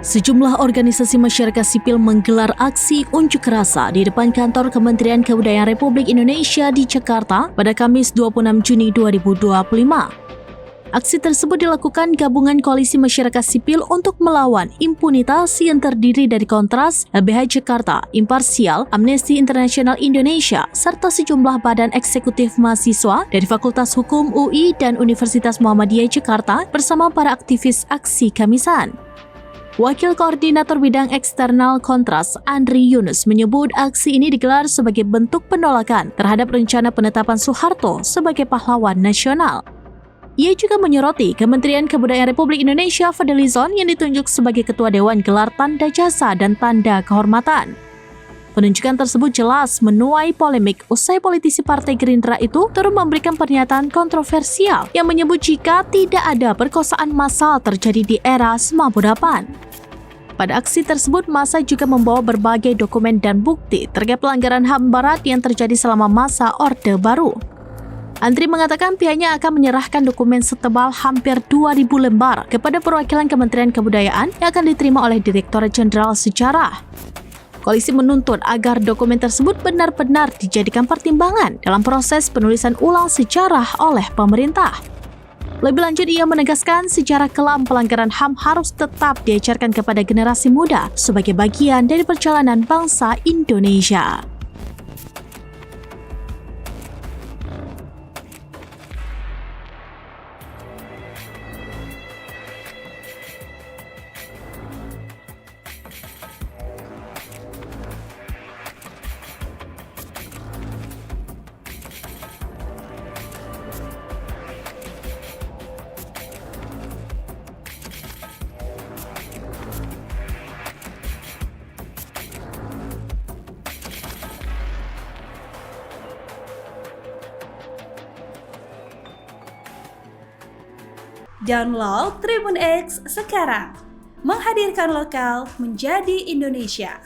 Sejumlah organisasi masyarakat sipil menggelar aksi unjuk rasa di depan kantor Kementerian Kebudayaan Republik Indonesia di Jakarta pada Kamis 26 Juni 2025. Aksi tersebut dilakukan gabungan Koalisi Masyarakat Sipil untuk melawan impunitas yang terdiri dari Kontras, LBH Jakarta, Imparsial, Amnesty International Indonesia, serta sejumlah badan eksekutif mahasiswa dari Fakultas Hukum UI dan Universitas Muhammadiyah Jakarta bersama para aktivis aksi Kamisan. Wakil Koordinator Bidang Eksternal Kontras, Andri Yunus, menyebut aksi ini digelar sebagai bentuk penolakan terhadap rencana penetapan Soeharto sebagai pahlawan nasional. Ia juga menyoroti Kementerian Kebudayaan Republik Indonesia Fadlizon yang ditunjuk sebagai Ketua Dewan Gelar Tanda Jasa dan Tanda Kehormatan. Penunjukan tersebut jelas menuai polemik usai politisi Partai Gerindra itu turut memberikan pernyataan kontroversial yang menyebut jika tidak ada perkosaan massal terjadi di era Semabutapan. Pada aksi tersebut, massa juga membawa berbagai dokumen dan bukti terkait pelanggaran HAM Berat yang terjadi selama masa Orde Baru. Andri mengatakan pihaknya akan menyerahkan dokumen setebal hampir 2.000 lembar kepada perwakilan Kementerian Kebudayaan yang akan diterima oleh Direktorat Jenderal Sejarah. Koalisi menuntut agar dokumen tersebut benar-benar dijadikan pertimbangan dalam proses penulisan ulang sejarah oleh pemerintah. Lebih lanjut, ia menegaskan sejarah kelam pelanggaran HAM harus tetap diajarkan kepada generasi muda sebagai bagian dari perjalanan bangsa Indonesia. Download Tribun X sekarang, menghadirkan lokal menjadi Indonesia.